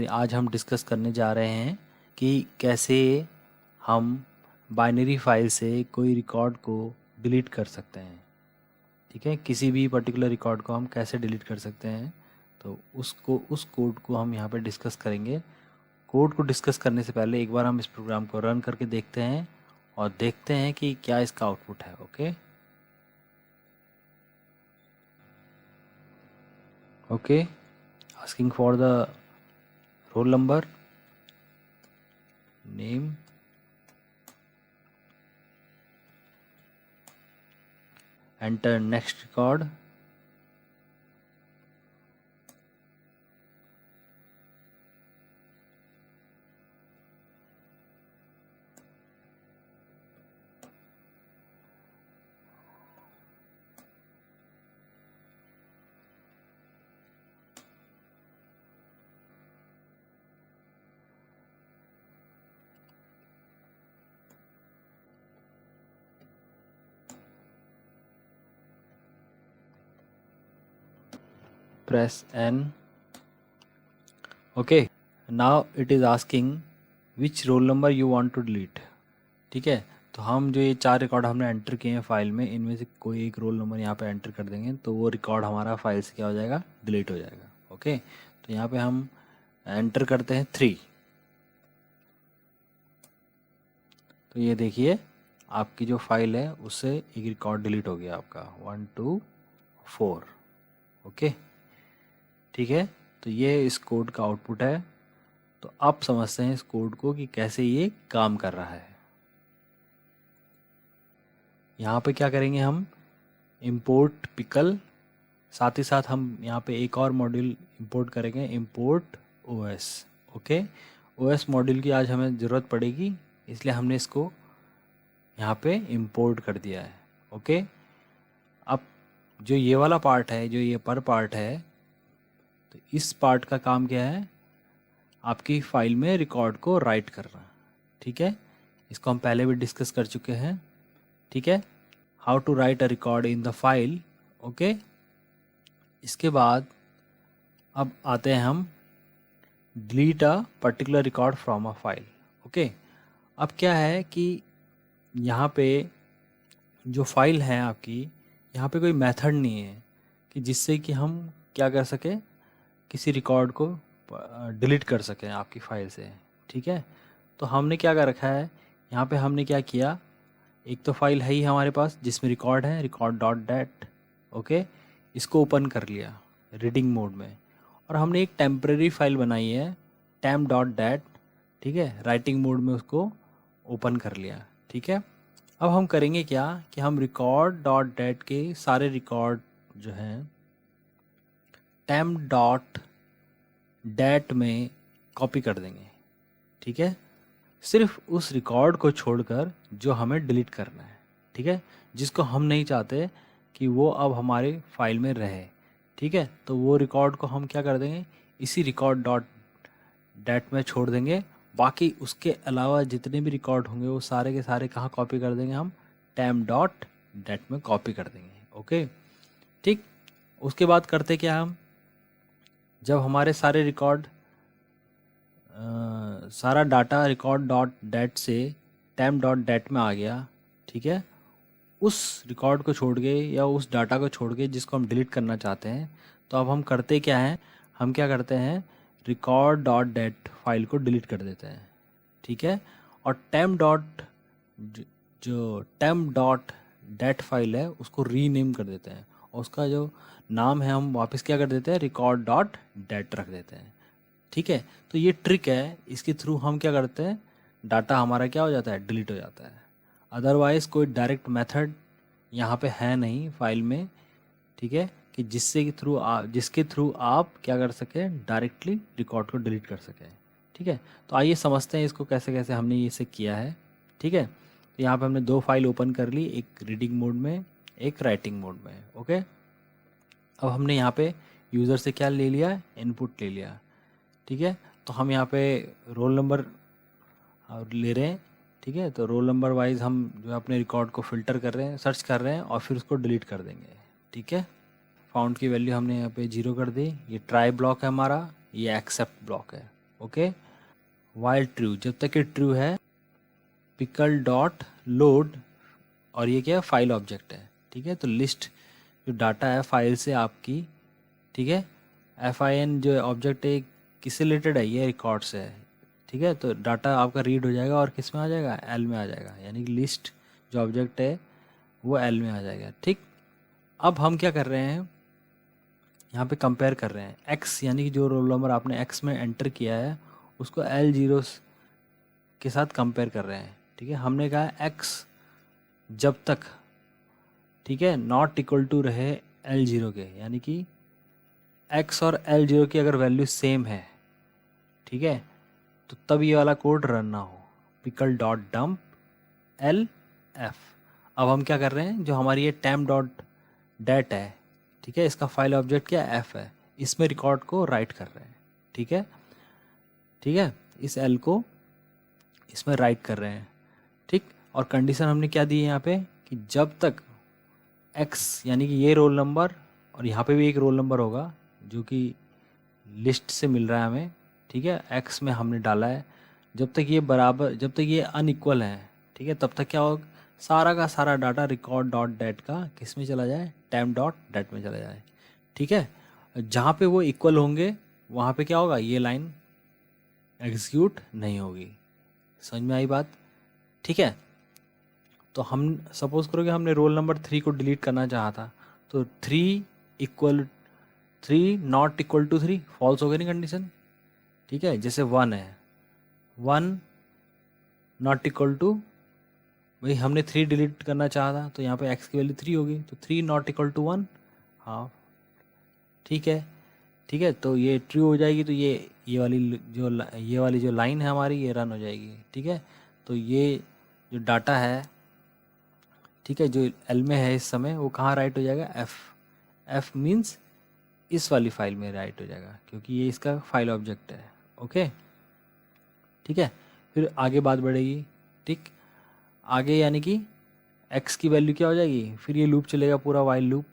आज हम डिस्कस करने जा रहे हैं कि कैसे हम बाइनरी फाइल से कोई रिकॉर्ड को डिलीट कर सकते हैं। ठीक है, किसी भी पर्टिकुलर रिकॉर्ड को हम कैसे डिलीट कर सकते हैं, तो उस कोड को हम यहाँ पे डिस्कस करेंगे। कोड को डिस्कस करने से पहले एक बार हम इस प्रोग्राम को रन करके देखते हैं और देखते हैं कि क्या इसका आउटपुट है। Okay, asking for the roll number, name, enter next record, press N. Okay, now it is asking which roll number you want to delete. ठीक है, तो हम जो ये 4 रिकॉर्ड हमने एंटर किए हैं फाइल में, इनमें से कोई एक रोल नंबर यहाँ पे एंटर कर देंगे तो वो रिकॉर्ड हमारा फाइल से क्या हो जाएगा, डिलीट हो जाएगा। ओके, तो यहाँ पे हम एंटर करते हैं 3। तो ये देखिए आपकी जो फाइल है उससे एक रिकॉर्ड डिलीट हो गया आपका 1 2 4। ओके, ठीक है, तो ये इस कोड का आउटपुट है। तो आप समझते हैं इस कोड को कि कैसे ये काम कर रहा है। यहाँ पे क्या करेंगे हम, इंपोर्ट पिकल, साथ ही साथ हम यहाँ पे एक और मॉड्यूल इंपोर्ट करेंगे, import OS. Okay, OS module की आज हमें ज़रूरत पड़ेगी, इसलिए हमने इसको यहाँ पे इंपोर्ट कर दिया है। ओके, अब जो ये वाला पार्ट है, जो ये पर पार्ट है, तो इस पार्ट का काम क्या है, आपकी फाइल में रिकॉर्ड को राइट करना। ठीक है, इसको हम पहले भी डिस्कस कर चुके हैं। ठीक है, how to write a record in the file. Okay, इसके बाद अब आते हैं हम delete a particular record from a file. Okay, अब क्या है कि यहाँ पे जो फाइल है आपकी, यहाँ पे कोई मेथड नहीं है कि जिससे कि हम क्या कर सके, किसी रिकॉर्ड को डिलीट कर सकें आपकी फ़ाइल से। ठीक है, तो हमने क्या कर रखा है, यहाँ पे हमने क्या किया, एक तो फाइल है ही हमारे पास जिसमें रिकॉर्ड है, रिकॉर्ड डॉट डैट। ओके, इसको ओपन कर लिया रीडिंग मोड में, और हमने एक टेम्परेरी फाइल बनाई है temp डॉट डैट। ठीक है, राइटिंग मोड में उसको ओपन कर लिया। ठीक है, अब हम करेंगे क्या कि हम रिकॉर्ड डॉट डैट के सारे रिकॉर्ड जो हैं temp डॉट डैट में कॉपी कर देंगे। ठीक है, सिर्फ उस रिकॉर्ड को छोड़कर जो हमें डिलीट करना है। ठीक है, जिसको हम नहीं चाहते कि वो अब हमारे फाइल में रहे। ठीक है, तो वो रिकॉर्ड को हम क्या कर देंगे, इसी रिकॉर्ड डॉट डैट में छोड़ देंगे। बाकी उसके अलावा जितने भी रिकॉर्ड होंगे वो सारे के सारे कहाँ कॉपी कर देंगे, हम temp डॉट डैट में कॉपी कर देंगे। ओके, ठीक, उसके बाद करते क्या, हम जब हमारे सारे रिकॉर्ड सारा डाटा रिकॉर्ड डॉट डैट से temp डॉट डैट में आ गया, ठीक है, उस रिकॉर्ड को छोड़ के या उस डाटा को छोड़ के जिसको हम डिलीट करना चाहते हैं, तो अब हम करते क्या हैं, हम क्या करते हैं, रिकॉर्ड डॉट डैट फाइल को डिलीट कर देते हैं। ठीक है, और जो temp डॉट डैट फाइल है उसको रीनेम कर देते हैं, और उसका जो नाम है हम वापस क्या कर देते हैं, रिकॉर्ड डॉट डैट रख देते हैं। ठीक है, तो ये ट्रिक है, इसके थ्रू हम क्या करते हैं, डाटा हमारा क्या हो जाता है, डिलीट हो जाता है। अदरवाइज़ कोई डायरेक्ट मेथड यहाँ पे है नहीं फाइल में। ठीक है, कि जिसके थ्रू आप क्या कर सकें, डायरेक्टली रिकॉर्ड को डिलीट कर सकें। ठीक है, तो आइए समझते हैं इसको कैसे कैसे हमने इसे किया है। ठीक है, तो यहाँ पे हमने 2 फाइल ओपन कर ली, एक रीडिंग मोड में, एक राइटिंग मोड में। ओके, अब हमने यहाँ पे यूज़र से क्या ले लिया, इनपुट ले लिया। ठीक है, तो हम यहाँ पे रोल नंबर ले रहे हैं। ठीक है, तो रोल नंबर वाइज हम जो है अपने रिकॉर्ड को फ़िल्टर कर रहे हैं, सर्च कर रहे हैं, और फिर उसको डिलीट कर देंगे। ठीक है, फाउंड की वैल्यू हमने यहाँ पे 0 कर दी। ये ट्राई ब्लॉक है हमारा, ये एक्सेप्ट ब्लॉक है। ओके, वाइल ट्रू, जब तक ये ट्रू है पिकल डॉट लोड, और ये क्या है, फाइल ऑब्जेक्ट है, ठीक है। तो लिस्ट जो डाटा है फाइल से आपकी, ठीक है, FIN जो ऑब्जेक्ट है किससे रिलेटेड है, ये रिकॉर्ड से है, ठीक है। तो डाटा आपका रीड हो जाएगा और किस में आ जाएगा, एल में आ जाएगा, यानी कि लिस्ट जो ऑब्जेक्ट है वो एल में आ जाएगा, ठीक। अब हम क्या कर रहे हैं, यहाँ पे कंपेयर कर रहे हैं एक्स, यानी कि जो रोल नंबर आपने एक्स में एंटर किया है उसको L0 के साथ कंपेयर कर रहे हैं, ठीक है। हमने कहा एक्स जब तक, ठीक है, नॉट इक्वल टू रहे L0 के, यानी कि एक्स और L0 की अगर वैल्यू सेम है, ठीक है, तो तब ये वाला कोड रन ना हो, पिकल डॉट डम्प LF। अब हम क्या कर रहे हैं, जो हमारी ये टेम्प डॉट डेट है, ठीक है, इसका फाइल ऑब्जेक्ट क्या F है, इसमें रिकॉर्ड को राइट कर रहे हैं, ठीक है, ठीक है, इस L को इसमें राइट कर रहे हैं, ठीक। और कंडीशन हमने क्या दी है यहाँ पे, कि जब तक X, यानी कि ये रोल नंबर और यहाँ पे भी एक रोल नंबर होगा जो कि लिस्ट से मिल रहा है हमें, ठीक है, X में हमने डाला है, जब तक ये बराबर, जब तक ये अनइक्वल है, ठीक है, तब तक क्या होगा, सारा का सारा डाटा रिकॉर्ड डॉट डेट का किस में चला जाए, टेम्प डॉट डेट में चला जाए, ठीक है। जहाँ पे वो इक्वल होंगे वहाँ पे क्या होगा, ये लाइन एग्जीक्यूट नहीं होगी। समझ में आई बात, ठीक है। तो हम सपोज करो कि हमने रोल नंबर 3 को डिलीट करना चाहा था, तो 3 नॉट इक्वल टू 3 फॉल्स हो गई नहीं कंडीशन, ठीक है। जैसे 1 है, 1 नॉट इक्वल टू, वही हमने 3 डिलीट करना चाहा था, तो यहाँ पे एक्स की वैल्यू 3 होगी, तो 3 नॉट इक्वल टू 1, हाँ ठीक है, ठीक है। तो ये ट्रू हो जाएगी, तो ये वाली जो लाइन है हमारी ये रन हो जाएगी, ठीक है। तो ये जो डाटा है, ठीक है, जो एल में है इस समय, वो कहाँ राइट हो जाएगा, एफ मीन्स इस वाली फाइल में राइट हो जाएगा, क्योंकि ये इसका फाइल ऑब्जेक्ट है, ओके, ठीक है। फिर आगे बात बढ़ेगी, ठीक, आगे यानी कि एक्स की वैल्यू क्या हो जाएगी, फिर ये लूप चलेगा पूरा वाइल लूप,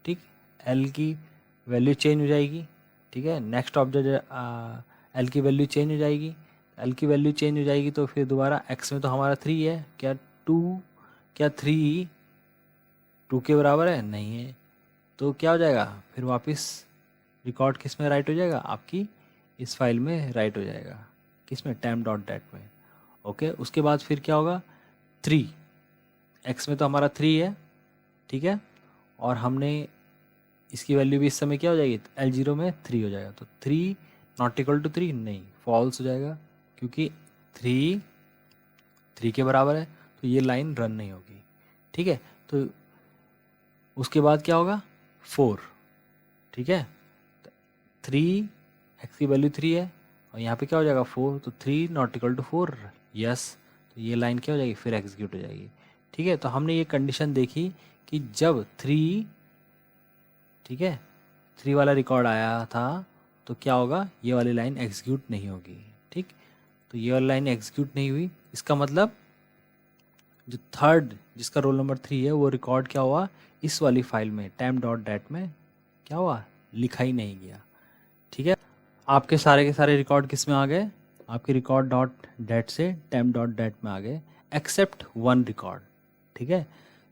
ठीक, एल की वैल्यू चेंज हो जाएगी, ठीक है, नेक्स्ट ऑब्जेक्ट एल की वैल्यू चेंज हो जाएगी, एल की वैल्यू चेंज हो जाएगी, तो फिर दोबारा एक्स में तो हमारा 3 है, क्या 3 2 के बराबर है, नहीं है, तो क्या हो जाएगा, फिर वापस रिकॉर्ड किस में राइट हो जाएगा, आपकी इस फाइल में राइट हो जाएगा, किस में, टेम्प डॉट डेट में, ओके। उसके बाद फिर क्या होगा, 3, एक्स में तो हमारा 3 है, ठीक है, और हमने इसकी वैल्यू भी इस समय क्या हो जाएगी, L0 में 3 हो जाएगा, तो 3 नॉट इक्वल टू 3 नहीं, फॉल्स हो जाएगा, क्योंकि 3 के बराबर है, तो ये लाइन रन नहीं होगी, ठीक है। तो उसके बाद क्या होगा, 4, ठीक है, 3, एक्स की वैल्यू 3 है, और यहाँ पे क्या हो जाएगा 4, तो 3 नॉट इक्वल टू 4, यस, तो ये लाइन क्या हो जाएगी, फिर एग्जीक्यूट हो जाएगी, ठीक है। तो हमने ये कंडीशन देखी कि जब 3, ठीक है, 3 वाला रिकॉर्ड आया था, तो क्या होगा, ये वाली लाइन एग्जीक्यूट नहीं होगी, ठीक। तो ये वाली लाइन एग्जीक्यूट नहीं हुई, इसका मतलब जो थर्ड जिसका रोल नंबर 3 है वो रिकॉर्ड क्या हुआ, इस वाली फाइल में टेम्प डॉट डेट में क्या हुआ, लिखा ही नहीं गया, ठीक है। आपके सारे के सारे रिकॉर्ड किस में आ गए, आपके रिकॉर्ड डॉट डेट से टेम्प डॉट डेट में आ गए, एक्सेप्ट 1 रिकॉर्ड, ठीक है,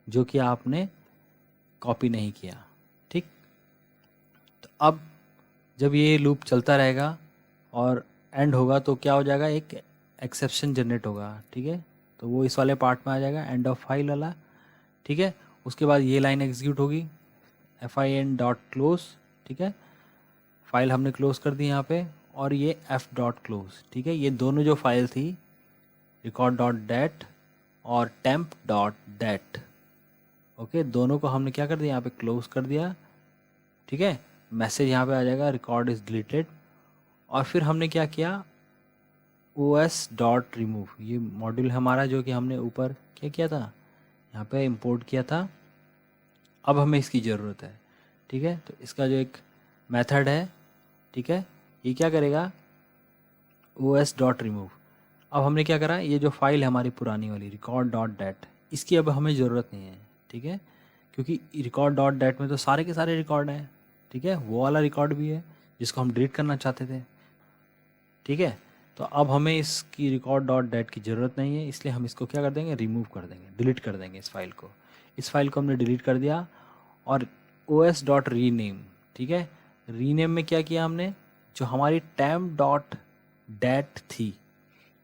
जो कि आपने कॉपी नहीं किया, ठीक। तो अब जब ये लूप चलता रहेगा और एंड होगा तो क्या हो जाएगा, एक एक्सेप्शन जनरेट होगा, ठीक है, तो वो इस वाले पार्ट में आ जाएगा, एंड ऑफ फाइल वाला, ठीक है। उसके बाद ये लाइन एग्जीक्यूट होगी, FIN डॉट क्लोज, ठीक है, फाइल हमने क्लोज कर दी यहाँ पे, और ये F डॉट क्लोज, ठीक है, ये दोनों जो फाइल थी रिकॉर्ड डॉट डेट और टेम्प डॉट डेट, ओके, दोनों को हमने क्या कर दिया, यहाँ पे क्लोज कर दिया, ठीक है। मैसेज यहाँ पे आ जाएगा, रिकॉर्ड इज़ डिलीटेड, और फिर हमने क्या किया, OS डॉट रिमूव, ये मॉड्यूल हमारा जो कि हमने ऊपर क्या किया था, यहाँ पे इंपोर्ट किया था, अब हमें इसकी ज़रूरत है, ठीक है। तो इसका जो एक मेथड है, ठीक है, ये क्या करेगा, OS डॉट रिमूव। अब हमने क्या करा, ये जो फाइल है हमारी पुरानी वाली रिकॉर्ड डॉट डेट, इसकी अब हमें ज़रूरत नहीं है, ठीक है, क्योंकि रिकॉर्ड डॉट डेट में तो सारे के सारे रिकॉर्ड हैं, ठीक है, वो वाला रिकॉर्ड भी है जिसको हम डिलीट करना चाहते थे, ठीक है। तो अब हमें इसकी रिकॉर्ड डॉट डेट की ज़रूरत नहीं है, इसलिए हम इसको क्या कर देंगे, रिमूव कर देंगे, डिलीट कर देंगे इस फाइल को। इस फाइल को हमने डिलीट कर दिया और os डॉट रीनेम, ठीक है, रीनेम में क्या किया हमने, जो हमारी temp डॉट डेट थी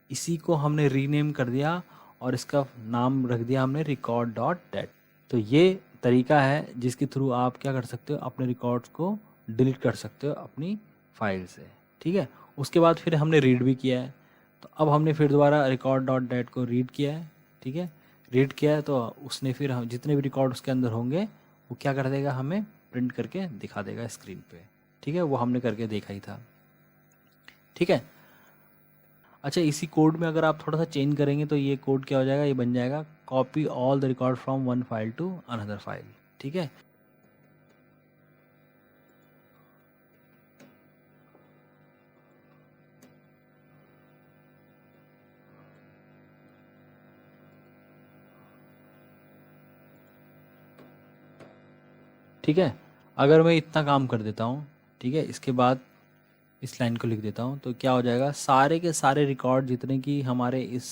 इसी को हमने रीनेम कर दिया और इसका नाम रख दिया हमने रिकॉर्ड डॉट डेट। तो ये तरीका है जिसके थ्रू आप क्या कर सकते हो, अपने रिकॉर्ड्स को डिलीट कर सकते हो अपनी फाइल से, ठीक है। उसके बाद फिर हमने रीड भी किया है, तो अब हमने फिर दोबारा रिकॉर्ड डॉट डेट को रीड किया है, ठीक है। रीड किया है तो उसने फिर हम जितने भी रिकॉर्ड उसके अंदर होंगे वो क्या कर देगा, हमें प्रिंट करके दिखा देगा स्क्रीन पे, ठीक है। वो हमने करके देखा ही था, ठीक है। अच्छा, इसी कोड में अगर आप थोड़ा सा चेंज करेंगे तो ये कोड क्या हो जाएगा, ये बन जाएगा copy all the record from one file to another file, ठीक है। ठीक है, अगर मैं इतना काम कर देता हूँ, ठीक है, इसके बाद इस लाइन को लिख देता हूँ तो क्या हो जाएगा, सारे के सारे रिकॉर्ड जितने कि हमारे इस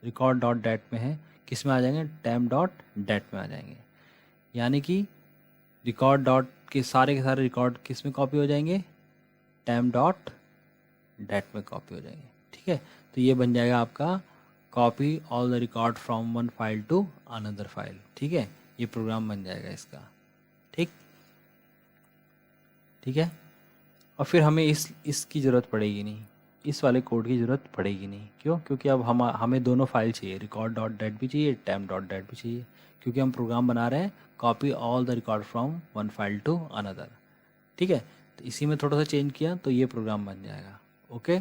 रिकॉर्ड डॉट डेट में है किस में आ जाएंगे, temp डॉट डेट में आ जाएंगे। यानी कि रिकॉर्ड डॉट के सारे रिकॉर्ड किस में कॉपी हो जाएंगे, temp डॉट डेट में कॉपी हो जाएंगे, ठीक है। तो ये बन जाएगा आपका copy all the record from one file to another file, ठीक है। ये प्रोग्राम बन जाएगा इसका, ठीक ठीक है। और फिर हमें इसकी ज़रूरत पड़ेगी नहीं, इस वाले कोड की ज़रूरत पड़ेगी नहीं, क्यों, क्योंकि अब हमें दोनों फाइल चाहिए, रिकॉर्ड डॉट डेट भी चाहिए, temp डॉट डेट भी चाहिए, क्योंकि हम प्रोग्राम बना रहे हैं copy all the record from one file to another, ठीक है। तो इसी में थोड़ा सा चेंज किया तो ये प्रोग्राम बन जाएगा, ओके।